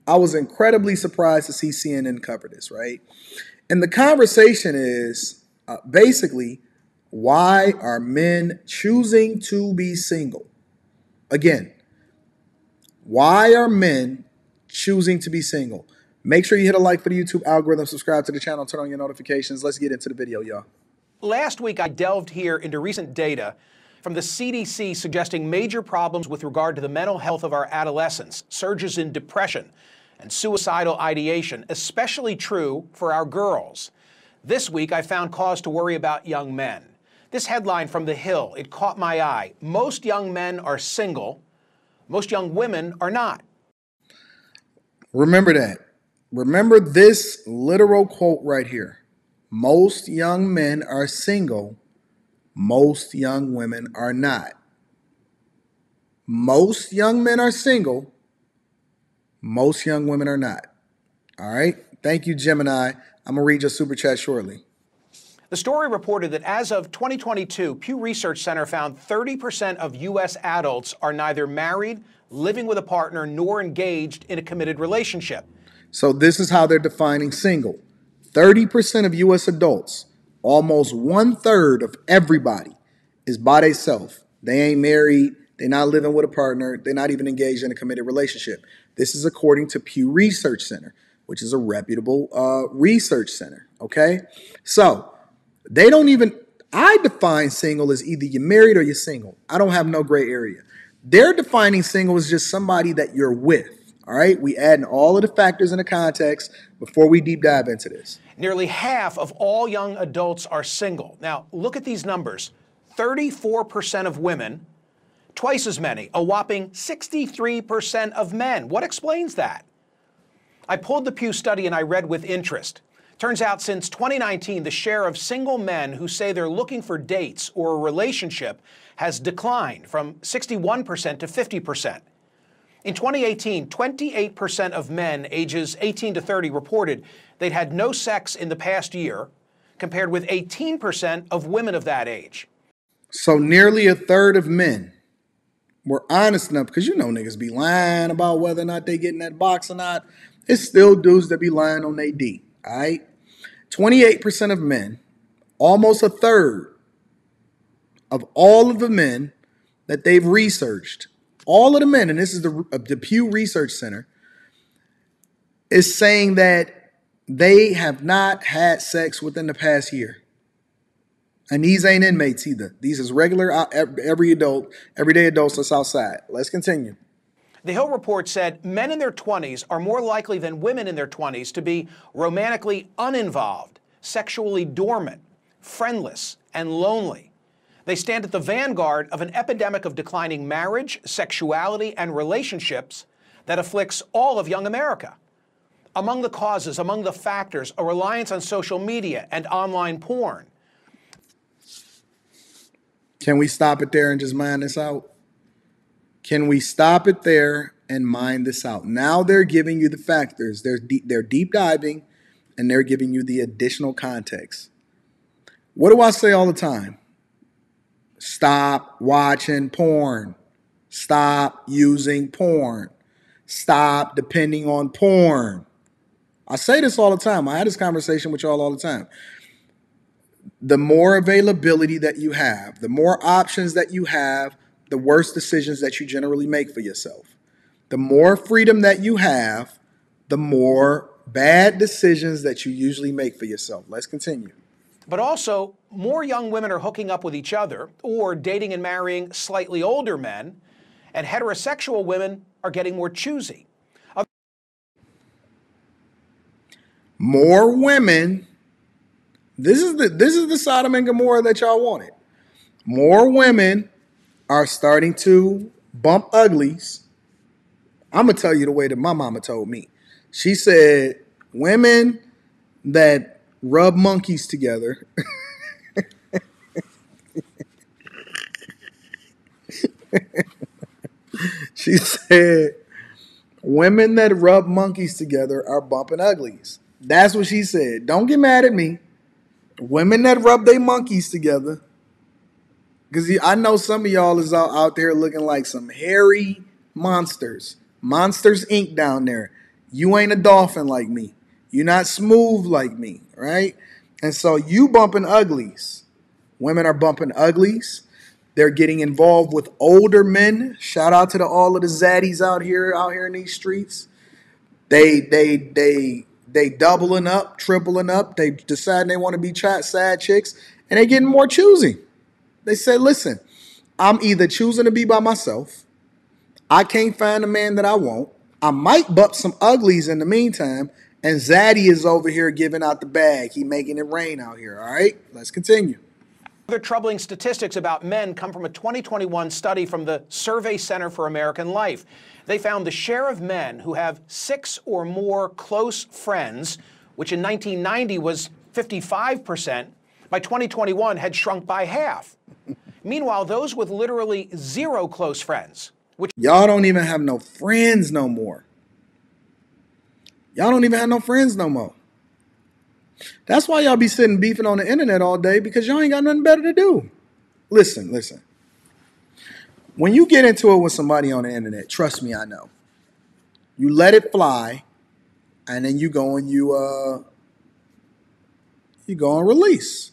I was incredibly surprised to see CNN cover this, right? And the conversation is basically, why are men choosing to be single? Again, why are men choosing to be single? Make sure you hit a like for the YouTube algorithm, subscribe to the channel, turn on your notifications. Let's get into the video, y'all. Last week, I delved here into recent data from the CDC suggesting major problems with regard to the mental health of our adolescents, surges in depression and suicidal ideation, especially true for our girls. This week, I found cause to worry about young men. This headline from The Hill, it caught my eye. Most young men are single. Most young women are not. Remember that. Remember this literal quote right here. Most young men are single. Most young women are not. Most young men are single. Most young women are not. All right. Thank you, Gemini. I'm going to read your super chat shortly. The story reported that as of 2022, Pew Research Center found 30% of U.S. adults are neither married, living with a partner, nor engaged in a committed relationship. So this is how they're defining single. 30% of U.S. adults, almost 1/3 of everybody, is by themselves. They ain't married. They're not living with a partner. They're not even engaged in a committed relationship. This is according to Pew Research Center, which is a reputable research center. Okay? So they don't even, I define single as either you're married or you're single. I don't have no gray area. They're defining single as just somebody that you're with. All right? We add in all of the factors in the context before we deep dive into this. Nearly half of all young adults are single. Now, look at these numbers. 34% of women, twice as many, a whopping 63% of men. What explains that? I pulled the Pew study and I read with interest. Turns out since 2019, the share of single men who say they're looking for dates or a relationship has declined from 61% to 50%. In 2018, 28% of men ages 18 to 30 reported they'd had no sex in the past year, compared with 18% of women of that age. So nearly 1/3 of men were honest enough, because you know niggas be lying about whether or not they get in that box or not. It's still dudes that be lying on they D, all right? 28% of men, almost 1/3 of all of the men that they've researched, all of the men, and this is the Pew Research Center, is saying that they have not had sex within the past year. And these ain't inmates either. These is regular, everyday adults that's outside. Let's continue. The Hill report said men in their 20s are more likely than women in their 20s to be romantically uninvolved, sexually dormant, friendless, and lonely. They stand at the vanguard of an epidemic of declining marriage, sexuality, and relationships that afflicts all of young America. Among the causes, among the factors, a reliance on social media and online porn. Can we stop it there and just mine this out? Can we stop it there and mine this out? Now they're giving you the factors. They're deep diving, and they're giving you the additional context. What do I say all the time? Stop watching porn. Stop using porn. Stop depending on porn. I say this all the time. I had this conversation with y'all all the time. The more availability that you have, the more options that you have, the worse decisions that you generally make for yourself. The more freedom that you have, the more bad decisions that you usually make for yourself. Let's continue. But also, more young women are hooking up with each other or dating and marrying slightly older men, and heterosexual women are getting more choosy. More women. This is the Sodom and Gomorrah that y'all wanted. More women are starting to bump uglies. I'm going to tell you the way that my mama told me. She said women that rub monkeys together. She said women that rub monkeys together are bumping uglies. That's what she said. Don't get mad at me. Women that rub their monkeys together. Because I know some of y'all is out there looking like some hairy monsters. Monsters Inc. down there. You ain't a dolphin like me. You're not smooth like me, right? And so you bumping uglies. Women are bumping uglies. They're getting involved with older men. Shout out to all of the zaddies out here in these streets. They doubling up, tripling up. They decide they want to be sad chicks, and they getting more choosy. They say, listen, I'm either choosing to be by myself. I can't find the man that I want. I might bump some uglies in the meantime, and Zaddy is over here giving out the bag. He making it rain out here. All right, let's continue. Other troubling statistics about men come from a 2021 study from the Survey Center for American Life. They found the share of men who have 6 or more close friends, which in 1990 was 55%, by 2021 had shrunk by half. Meanwhile, those with literally 0 close friends, which y'all don't even have no friends no more. Y'all don't even have no friends no more. That's why y'all be sitting beefing on the internet all day, because y'all ain't got nothing better to do. Listen. When you get into it with somebody on the internet, trust me, I know. You let it fly, and then you go and you go and release.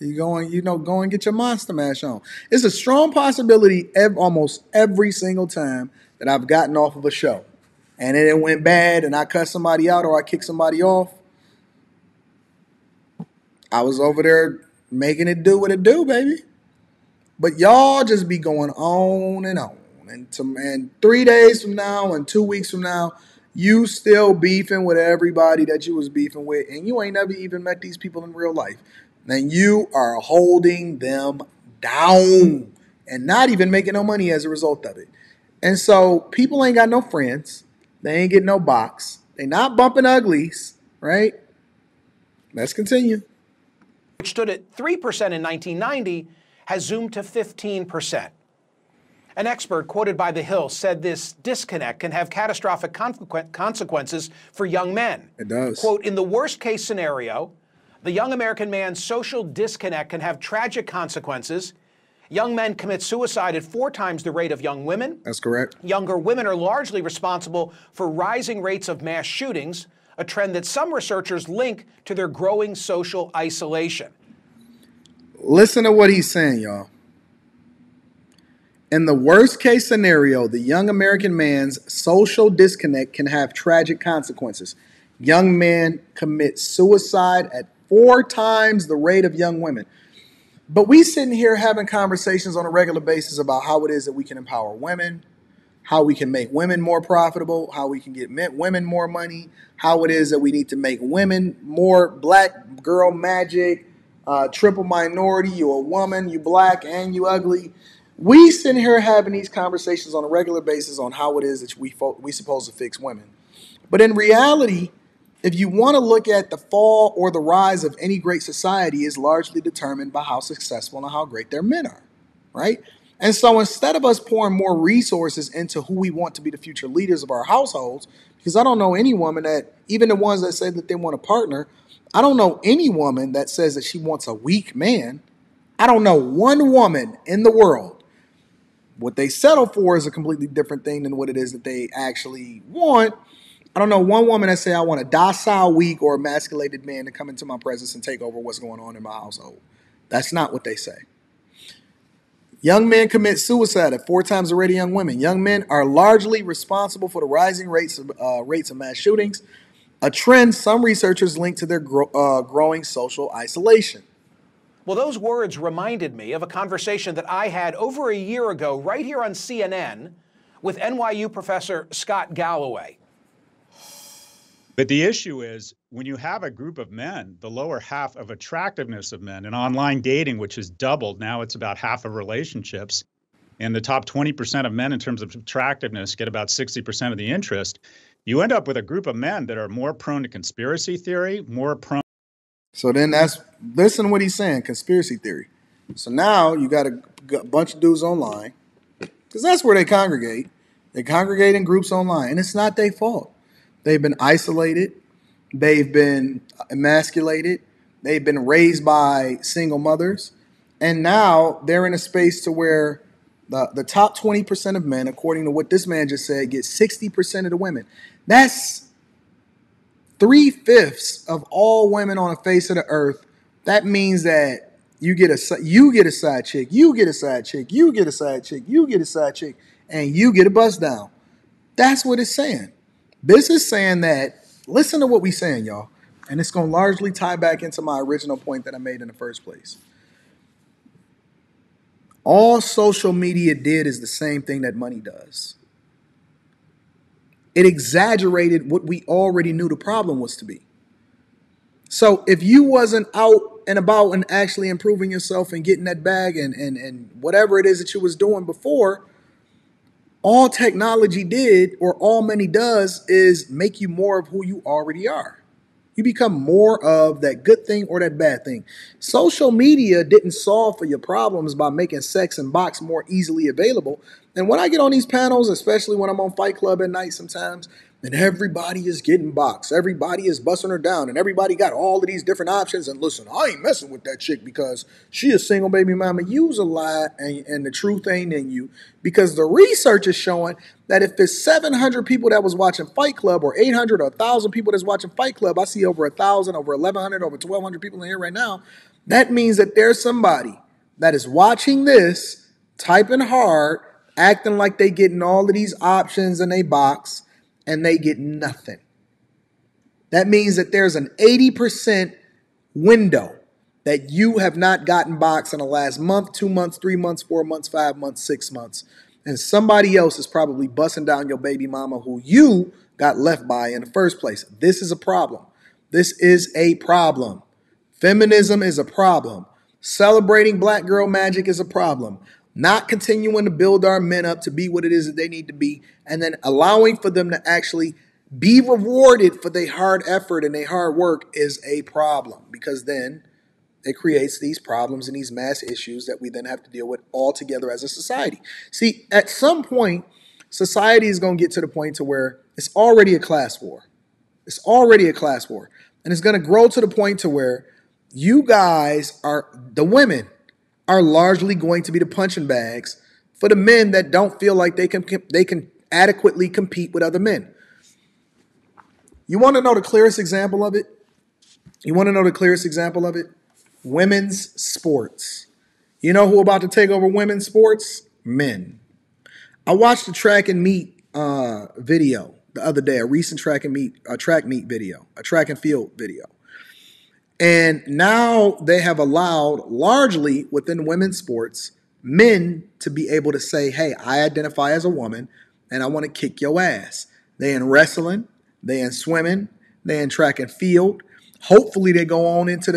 You go and get your monster mash on. It's a strong possibility almost every single time that I've gotten off of a show, and then it went bad, and I cut somebody out or I kicked somebody off. I was over there making it do what it do, baby. But y'all just be going on and on. And 3 days from now and 2 weeks from now, you still beefing with everybody that you was beefing with, and you ain't never even met these people in real life. And you are holding them down and not even making no money as a result of it. And so people ain't got no friends. They ain't getting no box. They not bumping uglies, right? Let's continue. which stood at 3% in 1990, has zoomed to 15%. An expert quoted by The Hill said this disconnect can have catastrophic consequences for young men. It does. Quote, in the worst case scenario, the young American man's social disconnect can have tragic consequences. Young men commit suicide at 4 times the rate of young women. That's correct. Younger women are largely responsible for rising rates of mass shootings, a trend that some researchers link to their growing social isolation. Listen to what he's saying, y'all. In the worst case scenario, the young American man's social disconnect can have tragic consequences. Young men commit suicide at 4 times the rate of young women. But we sitting here having conversations on a regular basis about how it is that we can empower women, how we can make women more profitable, how we can get women more money, how it is that we need to make women more black girl magic, triple minority, you a woman, you black, and you ugly. We sitting here having these conversations on a regular basis on how it is that we supposed to fix women. But in reality, if you want to look at the fall or the rise of any great society, is largely determined by how successful and how great their men are, right? And so instead of us pouring more resources into who we want to be the future leaders of our households, because I don't know any woman that, even the ones that say that they want a partner, I don't know any woman that says that she wants a weak man. I don't know one woman in the world. What they settle for is a completely different thing than what it is that they actually want. I don't know one woman that say I want a docile, weak, or emasculated man to come into my presence and take over what's going on in my household. That's not what they say. Young men commit suicide at 4 times the rate of young women. Young men are largely responsible for the rising rates of mass shootings, a trend some researchers link to their growing social isolation. Well, those words reminded me of a conversation that I had over a year ago right here on CNN with NYU professor Scott Galloway. But the issue is when you have a group of men, the lower half of attractiveness of men and online dating, which has doubled, now it's about half of relationships. And the top 20% of men in terms of attractiveness get about 60% of the interest. You end up with a group of men that are more prone to conspiracy theory, more prone. So then listen to what he's saying, conspiracy theory. So now you got a bunch of dudes online, because that's where they congregate. They congregate in groups online, and it's not their fault. They've been isolated. They've been emasculated. They've been raised by single mothers. And now they're in a space to where the top 20% of men, according to what this man just said, get 60% of the women. That's 3/5 of all women on the face of the earth, that means that you get a side chick, you get a side chick, you get a side chick, you get a side chick, and you get a bust down. That's what it's saying. This is saying that, listen to what we're saying, y'all, and it's going to largely tie back into my original point that I made in the first place. All social media did is the same thing that money does. It exaggerated what we already knew the problem was to be. So if you wasn't out and about and actually improving yourself and getting that bag and whatever it is that you was doing before, all technology did, or all money does, is make you more of who you already are. You become more of that good thing or that bad thing. Social media didn't solve for your problems by making sex and box more easily available. And when I get on these panels, especially when I'm on Fight Club at night sometimes, and everybody is getting boxed, everybody is busting her down, and everybody got all of these different options. And listen, I ain't messing with that chick because she a single baby mama. You's a lie, and the truth ain't in you. Because the research is showing that if it's 700 people that was watching Fight Club, or 800 or 1,000 people that's watching Fight Club, I see over 1,000, over 1,100, over 1,200 people in here right now. That means that there's somebody that is watching this, typing hard, acting like they getting all of these options in a box, and they get nothing. That means that there's an 80% window that you have not gotten boxed in the last month, 2 months, 3 months, 4 months, 5 months, 6 months. And somebody else is probably busting down your baby mama who you got left by in the first place. This is a problem. This is a problem. Feminism is a problem. Celebrating black girl magic is a problem. Not continuing to build our men up to be what it is that they need to be, and then allowing for them to actually be rewarded for their hard effort and their hard work is a problem, because then it creates these problems and these mass issues that we then have to deal with all together as a society. See, at some point, society is going to get to the point to where it's already a class war. It's already a class war. And it's going to grow to the point to where you guys are, the women, are largely going to be the punching bags for the men that don't feel like they can adequately compete with other men. You want to know the clearest example of it? Women's sports. You know who about to take over women's sports? Men. I watched a track and meet video the other day, a recent track and field video. And now they have allowed, largely within women's sports, men to be able to say, hey, I identify as a woman and I want to kick your ass. They in wrestling, they in swimming, they in track and field. Hopefully they go on into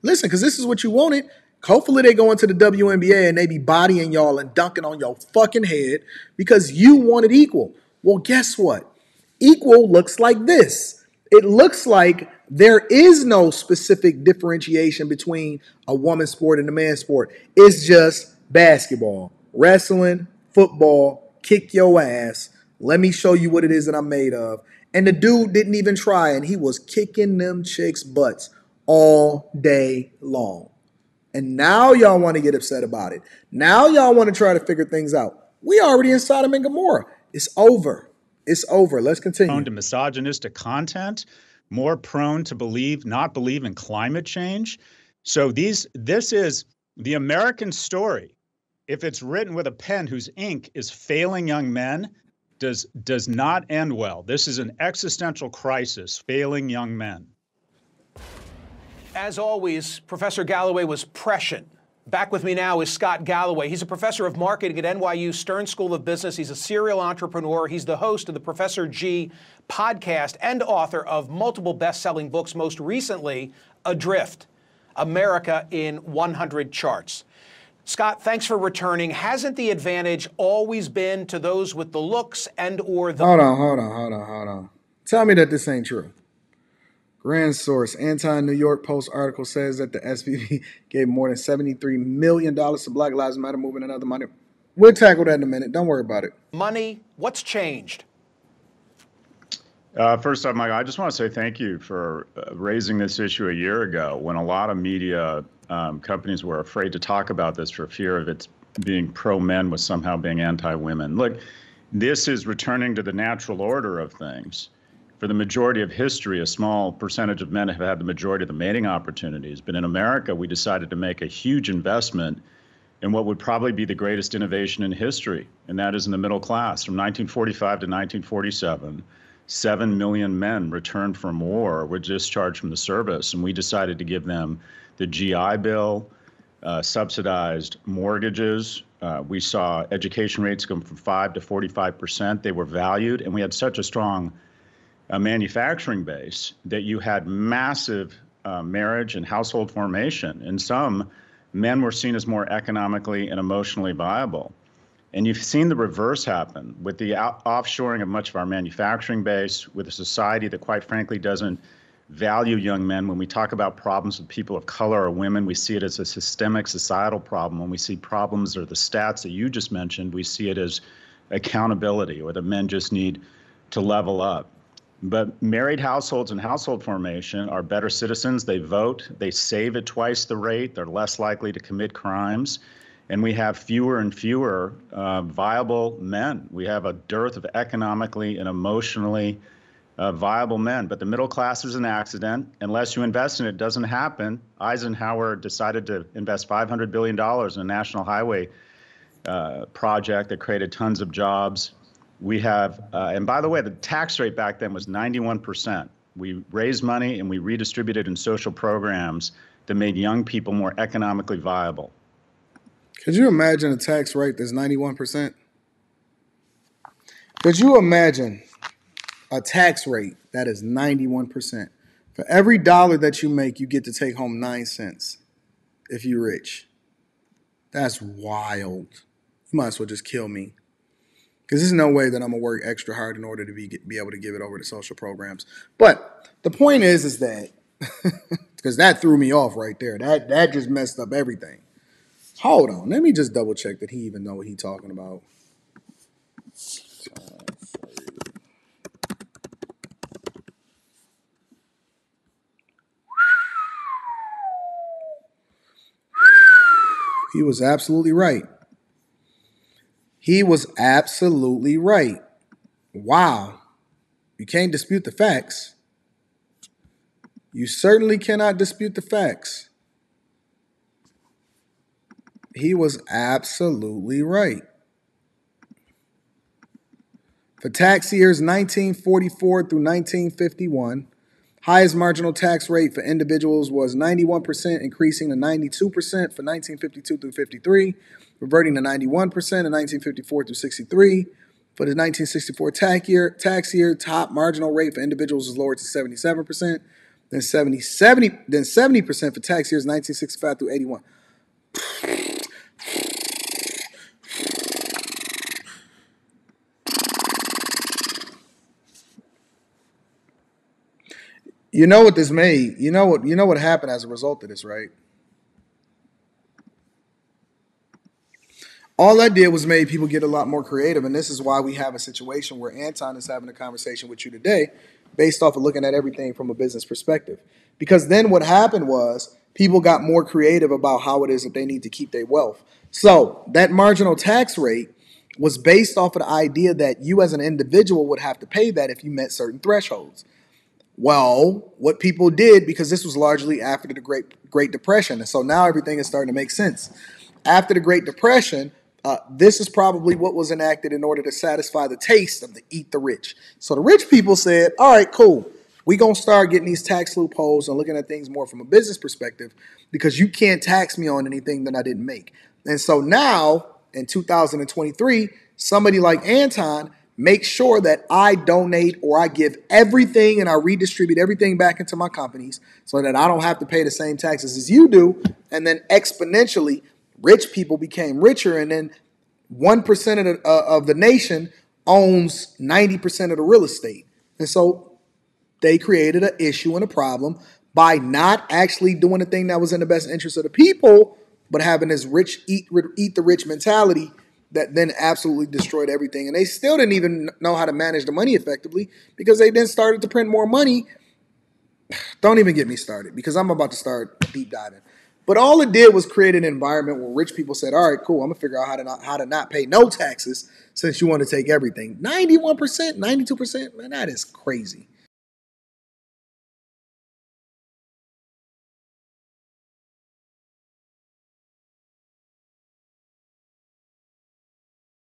listen, because this is what you wanted. Hopefully they go into the WNBA and they be bodying y'all and dunking on your fucking head because you wanted equal. Well, guess what? Equal looks like this. It looks like there is no specific differentiation between a woman's sport and a man's sport. It's just basketball, wrestling, football, kick your ass. Let me show you what it is that I'm made of. And the dude didn't even try, and he was kicking them chicks' butts all day long. And now y'all want to get upset about it. Now y'all want to try to figure things out. We already in Sodom and Gomorrah. It's over. It's over. Let's continue. Prone to misogynistic content, more prone to not believe in climate change. So this is the American story. If it's written with a pen whose ink is failing young men, does not end well. This is an existential crisis, failing young men. As always, Professor Galloway was prescient. Back with me now is Scott Galloway. He's a professor of marketing at NYU Stern School of Business. He's a serial entrepreneur. He's the host of the Professor G podcast and author of multiple best-selling books, most recently, Adrift, America in 100 Charts. Scott, thanks for returning. Hasn't the advantage always been to those with the looks and or the... Hold on. Tell me that this ain't true. Grand source, New York Post article says that the SVB gave more than $73 million to Black Lives Matter movement and other money. We'll tackle that in a minute. Don't worry about it. Money, what's changed? First off, Michael, I just want to say thank you for raising this issue a year ago when a lot of media companies were afraid to talk about this for fear of it being pro-men was somehow being anti-women. Look, this is returning to the natural order of things. For the majority of history, a small percentage of men have had the majority of the mating opportunities. But in America, we decided to make a huge investment in what would probably be the greatest innovation in history, and that is in the middle class. From 1945 to 1947, 7 million men returned from war were discharged from the service, and we decided to give them the GI Bill, subsidized mortgages. We saw education rates go from 5 to 45%. They were valued, and we had such a strong manufacturing base that you had massive marriage and household formation. And some men were seen as more economically and emotionally viable. And you've seen the reverse happen with the offshoring of much of our manufacturing base, with a society that quite frankly doesn't value young men. When we talk about problems with people of color or women, we see it as a systemic societal problem. When we see problems or the stats that you just mentioned, we see it as accountability, or that men just need to level up. But married households and household formation are better citizens. They vote. They save at twice the rate. They're less likely to commit crimes. And we have fewer and fewer viable men. We have a dearth of economically and emotionally viable men. But the middle class is an accident. Unless you invest in it, it doesn't happen. Eisenhower decided to invest $500 billion in a national highway project that created tons of jobs. We have, and by the way, the tax rate back then was 91%. We raised money and we redistributed in social programs that made young people more economically viable. Could you imagine a tax rate that's 91%? Could you imagine a tax rate that is 91%? For every dollar that you make, you get to take home 9 cents if you're rich. That's wild. You might as well just kill me. Because there's no way that I'm going to work extra hard in order to be able to give it over to social programs. But the point is that, because that threw me off right there. That just messed up everything. Hold on. Let me just double check that he even know what he's talking about. He was absolutely right. He was absolutely right. Wow. You can't dispute the facts. You certainly cannot dispute the facts. He was absolutely right. For tax years 1944 through 1951, highest marginal tax rate for individuals was 91%, increasing to 92% for 1952 through 53, reverting to 91% in 1954 through 63. For the 1964 tax year, top marginal rate for individuals was lowered to 77%, then 70% for tax years 1965 through 81. You know what this made? You know what happened as a result of this, right? All that did was made people get a lot more creative, and this is why we have a situation where Anton is having a conversation with you today based off of looking at everything from a business perspective. Because then what happened was people got more creative about how it is that they need to keep their wealth. So that marginal tax rate was based off of the idea that you as an individual would have to pay that if you met certain thresholds. Well, what people did, because this was largely after the Great Depression, and so now everything is starting to make sense. After the Great Depression, this is probably what was enacted in order to satisfy the taste of the eat the rich. So the rich people said, all right, cool. We're going to start getting these tax loopholes and looking at things more from a business perspective because you can't tax me on anything that I didn't make. And so now, in 2023, somebody like Anton makes sure that I donate or I give everything and I redistribute everything back into my companies so that I don't have to pay the same taxes as you do. And then exponentially, rich people became richer, and then 1% of the nation owns 90% of the real estate. And so they created an issue and a problem by not actually doing the thing that was in the best interest of the people, but having this rich eat the rich mentality that then absolutely destroyed everything. And they still didn't even know how to manage the money effectively because they then started to print more money. Don't even get me started because I'm about to start deep diving. But all it did was create an environment where rich people said, all right, cool, I'm going to figure out how to not pay no taxes since you want to take everything. 91%, 92%, man, that is crazy.